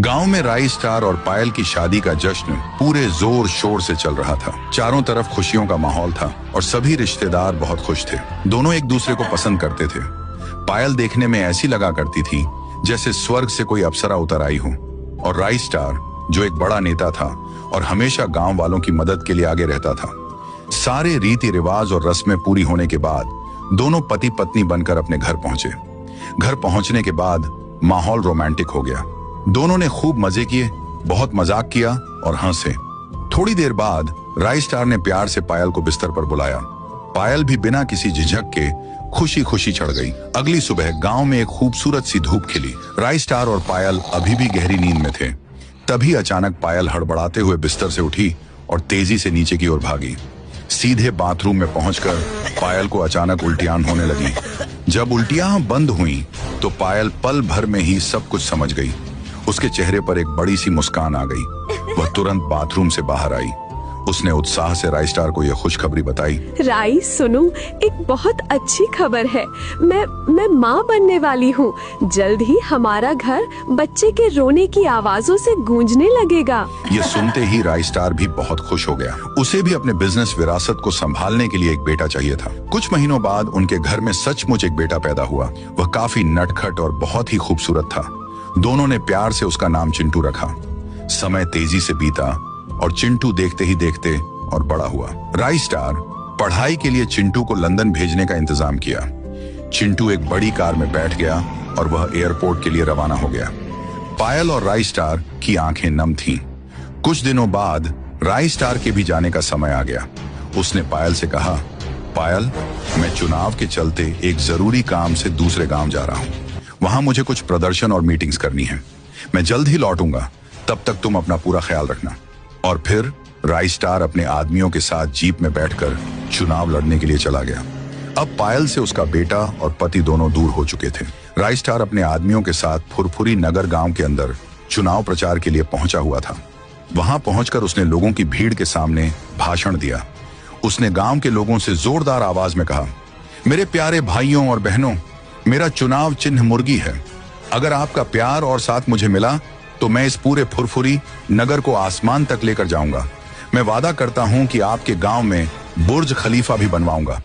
गांव में राई स्टार और पायल की शादी का जश्न पूरे जोर शोर से चल रहा था। चारों तरफ खुशियों का माहौल था और सभी रिश्तेदार बहुत खुश थे। दोनों एक दूसरे को पसंद करते थे। पायल देखने में ऐसी लगा करती थी जैसे स्वर्ग से कोई अप्सरा उतर आई हो, और राई स्टार जो एक बड़ा नेता था और हमेशा गांव वालों की मदद के लिए आगे रहता था। सारे रीति रिवाज और रस्में पूरी होने के बाद दोनों पति पत्नी बनकर अपने घर पहुंचे। घर पहुंचने के बाद माहौल रोमांटिक हो गया। दोनों ने खूब मजे किए, बहुत मजाक किया और हंसे। थोड़ी देर बाद राई स्टार ने प्यार से पायल को बिस्तर पर बुलाया। पायल भी बिना किसी झिझक के खुशी खुशी चढ़ गई। अगली सुबह गांव में एक खूबसूरत सी धूप खिली। राई स्टार और पायल अभी भी गहरी नींद में थे। तभी अचानक पायल हड़बड़ाते हुए बिस्तर से उठी और तेजी से नीचे की ओर भागी। सीधे बाथरूम में पहुंचकर पायल को अचानक उल्टियां होने लगी। जब उल्टियां बंद हुई तो पायल पल भर में ही सब कुछ समझ गई। उसके चेहरे पर एक बड़ी सी मुस्कान आ गई। वह तुरंत बाथरूम से बाहर आई। उसने उत्साह से राई स्टार को यह खुशखबरी बताई। राई सुनो, एक बहुत अच्छी खबर है। मैं माँ बनने वाली हूँ। जल्द ही हमारा घर बच्चे के रोने की आवाजों से गूंजने लगेगा। ये सुनते ही राई स्टार भी बहुत खुश हो गया। उसे भी अपने बिजनेस विरासत को संभालने के लिए एक बेटा चाहिए था। कुछ महीनों बाद उनके घर में सचमुच एक बेटा पैदा हुआ। वह काफी नटखट और बहुत ही खूबसूरत था। दोनों ने प्यार से उसका नाम चिंटू रखा। समय तेजी से बीता और चिंटू देखते ही देखते और बड़ा हुआ। राई स्टार पढ़ाई के लिए चिंटू को लंदन भेजने का इंतजाम किया। चिंटू एक बड़ी कार में बैठ गया और वह एयरपोर्ट के लिए रवाना हो गया। पायल और राई स्टार की आंखें नम थीं। कुछ दिनों बाद राई स्टार के भी जाने का समय आ गया। उसने पायल से कहा, पायल, मैं चुनाव के चलते एक जरूरी काम से दूसरे गांव जा रहा हूं। वहां मुझे कुछ प्रदर्शन और मीटिंग्स करनी है। मैं जल्द ही लौटूंगा, तब तक तुम अपना पूरा ख्याल रखना। और फिर राई स्टार अपने आदमियों के साथ जीप में बैठकर चुनाव लड़ने के लिए चला गया। अब पायल से उसका बेटा और पति दोनों दूर हो चुके थे। राई स्टार अपने आदमियों के साथ फुरफुरी नगर गांव के अंदर चुनाव प्रचार के लिए पहुंचा हुआ था। वहां पहुंचकर उसने लोगों की भीड़ के सामने भाषण दिया। उसने गांव के लोगों से जोरदार आवाज में कहा, मेरे प्यारे भाइयों और बहनों, मेरा चुनाव चिन्ह मुर्गी है। अगर आपका प्यार और साथ मुझे मिला तो मैं इस पूरे फुरफुरी नगर को आसमान तक लेकर जाऊंगा। मैं वादा करता हूं कि आपके गांव में बुर्ज खलीफा भी बनवाऊंगा।